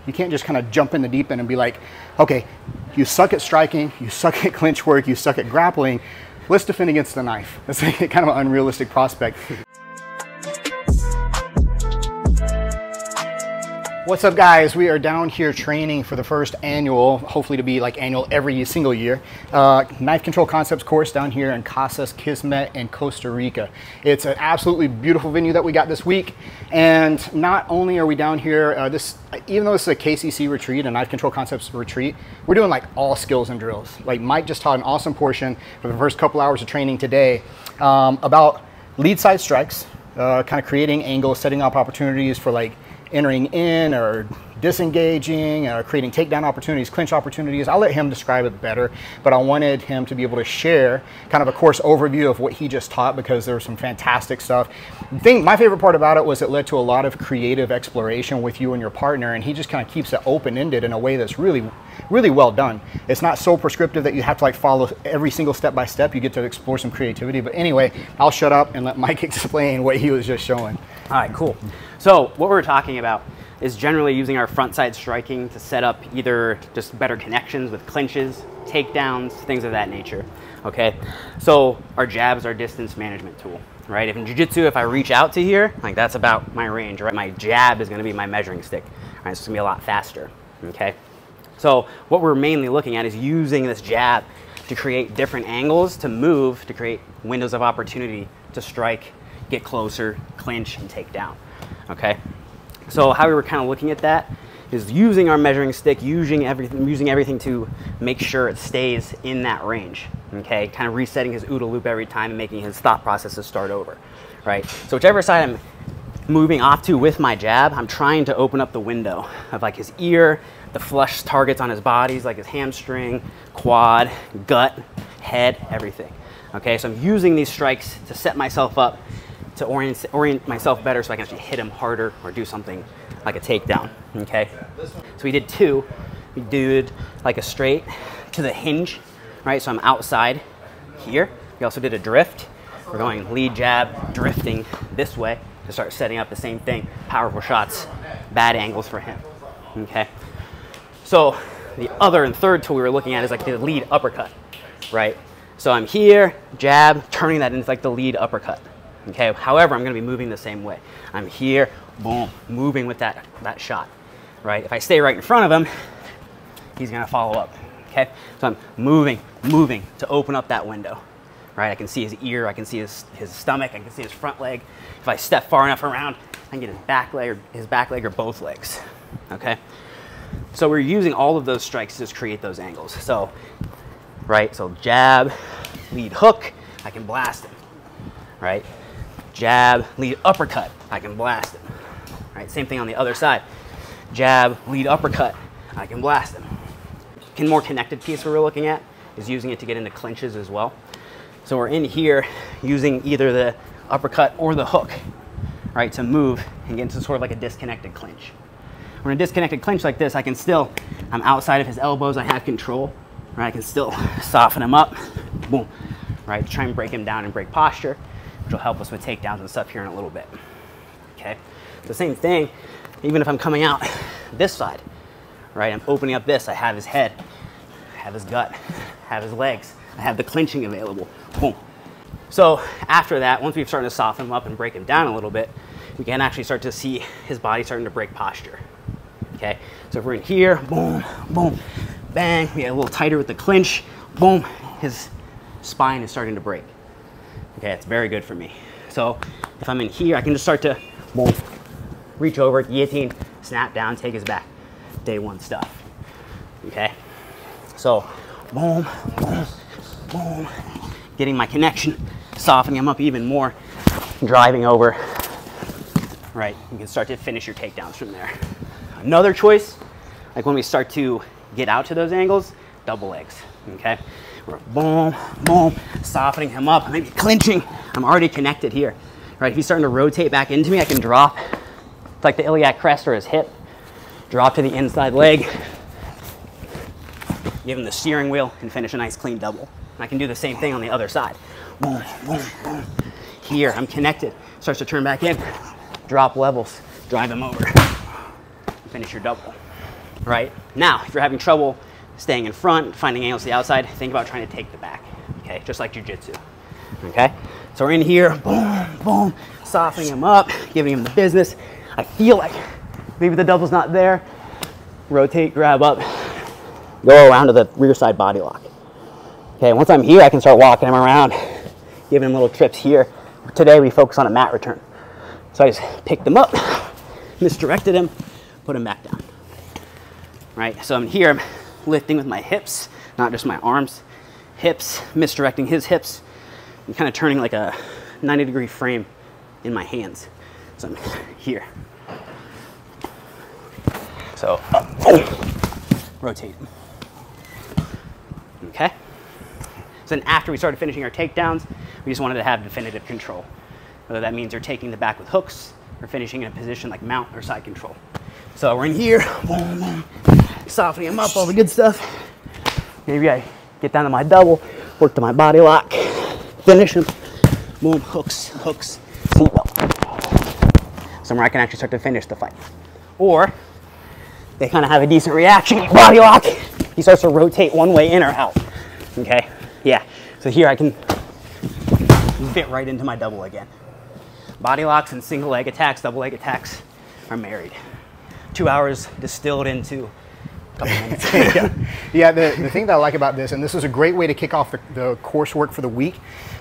You can't just kind of jump in the deep end and be like, okay, you suck at striking, you suck at clinch work, you suck at grappling, let's defend against the knife. That's like kind of an unrealistic prospect. What's up, guys? We are down here training for the first annual, hopefully to be like annual every single year, knife control concepts course down here in Casas Kismet in Costa Rica. It's an absolutely beautiful venue that we got this week. And not only are we down here, even though this is a KCC retreat, a knife control concepts retreat, we're doing like all skills and drills. Like Mike just taught an awesome portion for the first couple hours of training today about lead side strikes, kind of creating angles, setting up opportunities for like entering in or disengaging, creating takedown opportunities, clinch opportunities. I'll let him describe it better, but I wanted him to be able to share kind of a course overview of what he just taught, because there was some fantastic stuff. My favorite part about it was it led to a lot of creative exploration with you and your partner, and he just kind of keeps it open-ended in a way that's really well done. It's not so prescriptive that you have to like follow every single step by step. You get to explore some creativity. But anyway, I'll shut up and let Mike explain what he was just showing. All right, cool. So what we're talking about is generally using our front side striking to set up either just better connections with clinches, takedowns, things of that nature, okay? So our jab is our distance management tool, right? If in jiu-jitsu, if I reach out to here, like that's about my range, right? My jab is gonna be my measuring stick, right? So it's gonna be a lot faster, okay? So what we're mainly looking at is using this jab to create different angles, to move, to create windows of opportunity to strike, get closer, clinch, and take down, okay? So how we were kind of looking at that is using our measuring stick, using everything to make sure it stays in that range, okay? Kind of resetting his OODA loop every time and making his thought processes start over, right? So whichever side I'm moving off to with my jab, I'm trying to open up the window of like his ear, the flush targets on his bodies, like his hamstring, quad, gut, head, everything, okay? So I'm using these strikes to set myself up to orient myself better so I can actually hit him harder or do something like a takedown, okay? So we did two. We did like a straight to the hinge, right? So I'm outside here. We also did a drift. We're going lead jab, drifting this way to start setting up the same thing. Powerful shots, bad angles for him, okay? So the other and third tool we were looking at is like the lead uppercut, right? So I'm here, jab, turning that into like the lead uppercut. Okay, however, I'm gonna be moving the same way. I'm here, boom, moving with that shot, right? If I stay right in front of him, he's gonna follow up, okay? So I'm moving to open up that window, right? I can see his ear, I can see his stomach, I can see his front leg. If I step far enough around, I can get his back leg or both legs, okay? So we're using all of those strikes to just create those angles. So, right, so jab, lead hook, I can blast him, right? Jab, lead uppercut, I can blast him. Right, same thing on the other side. Jab, lead uppercut, I can blast him. The more connected piece we're looking at is using it to get into clinches as well. So we're in here using either the uppercut or the hook, right, to move and get into sort of like a disconnected clinch. When a disconnected clinch like this, I'm outside of his elbows, I have control, right? I can still soften him up, boom, right, to try and break him down and break posture, which will help us with takedowns and stuff here in a little bit, okay? The same thing, even if I'm coming out this side, right? I'm opening up this, I have his head, I have his gut, I have his legs, I have the clinching available, boom. So after that, once we've started to soften him up and break him down a little bit, we can actually start to see his body starting to break posture, okay? So if we're in here, boom, boom, bang, we get a little tighter with the clinch, boom, his spine is starting to break. Okay, it's very good for me. So if I'm in here, I can just start to boom, reach over, guillotine, snap down, take his back. Day one stuff, okay? So boom, boom, boom, getting my connection, softening him up even more, driving over, right? You can start to finish your takedowns from there. Another choice, like when we start to get out to those angles, double legs, okay? We're boom, boom, softening him up, maybe clinching. I'm already connected here, right? If he's starting to rotate back into me, I can drop. It's like the iliac crest or his hip. Drop to the inside leg. Give him the steering wheel and finish a nice clean double. And I can do the same thing on the other side. Boom, boom, boom. Here, I'm connected. Starts to turn back in. Drop levels, drive him over. Finish your double. right? Now, if you're having trouble staying in front, finding angles to the outside, think about trying to take the back, okay? Just like jiu-jitsu, okay? So we're in here, boom, boom, softening him up, giving him the business. I feel like maybe the double's not there. Rotate, grab up, go around to the rear side body lock. Okay, once I'm here, I can start walking him around, giving him little trips here. Today we focus on a mat return. So I just picked him up, misdirected him, put him back down. Right, so I'm here, I'm lifting with my hips, not just my arms. Hips, misdirecting his hips, and kind of turning like a 90-degree frame in my hands. So I'm here. So, rotate. Okay? So then after we started finishing our takedowns, we just wanted to have definitive control. Whether that means you're taking the back with hooks or finishing in a position like mount or side control. So we're in here, boom, boom, softening him up, all the good stuff. Maybe I get down to my double, work to my body lock, finish him, boom, hooks, hooks, seatbelt. Somewhere I can actually start to finish the fight. Or they kind of have a decent reaction, body lock, he starts to rotate one way in or out, okay? Yeah, so here I can fit right into my double again. Body locks and single leg attacks, double leg attacks are married. 2 hours distilled into a couple minutes. Yeah, the thing that I like about this, and this is a great way to kick off the coursework for the week,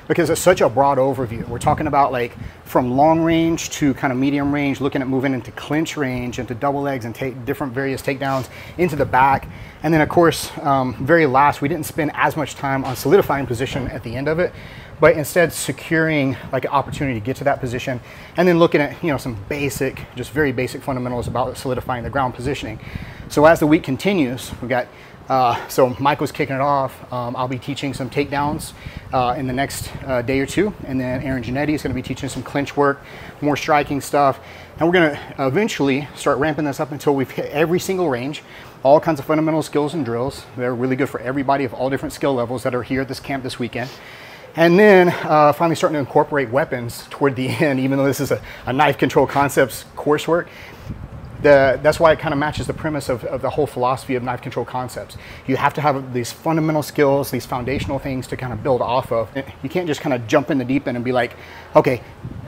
because it's such a broad overview. We're talking about like from long range to kind of medium range, looking at moving into clinch range, into double legs and take different various takedowns into the back. And then of course, very last, we didn't spend as much time on solidifying position at the end of it, but instead securing like an opportunity to get to that position, and then looking at, you know, some basic, just very basic fundamentals about solidifying the ground positioning. So as the week continues, we've got, so Mike was kicking it off. I'll be teaching some takedowns in the next day or two, and then Jannetti is going to be teaching some clinch work, more striking stuff, and we're going to eventually start ramping this up until we've hit every single range, all kinds of fundamental skills and drills. They're really good for everybody of all different skill levels that are here at this camp this weekend. And then finally starting to incorporate weapons toward the end, even though this is a knife control concepts coursework. That's why it kind of matches the premise of the whole philosophy of knife control concepts. You have to have these fundamental skills, these foundational things to kind of build off of. You can't just kind of jump in the deep end and be like, okay,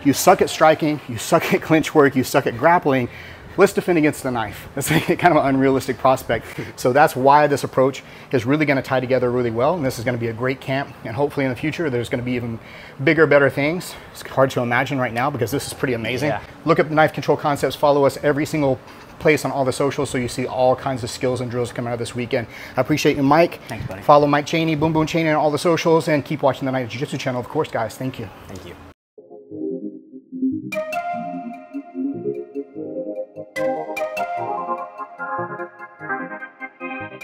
you suck at striking, you suck at clinch work, you suck at grappling, let's defend against the knife. That's like kind of an unrealistic prospect. So that's why this approach is really going to tie together really well. And this is going to be a great camp. And hopefully in the future, there's going to be even bigger, better things. It's hard to imagine right now because this is pretty amazing. Yeah. Look up the knife control concepts. Follow us every single place on all the socials so you see all kinds of skills and drills coming out this weekend. I appreciate you, Mike. Thanks, buddy. Follow Mike Cheney, Boom Boom Cheney on all the socials, and keep watching the Night Jiu-Jitsu channel, of course, guys. Thank you. Thank you.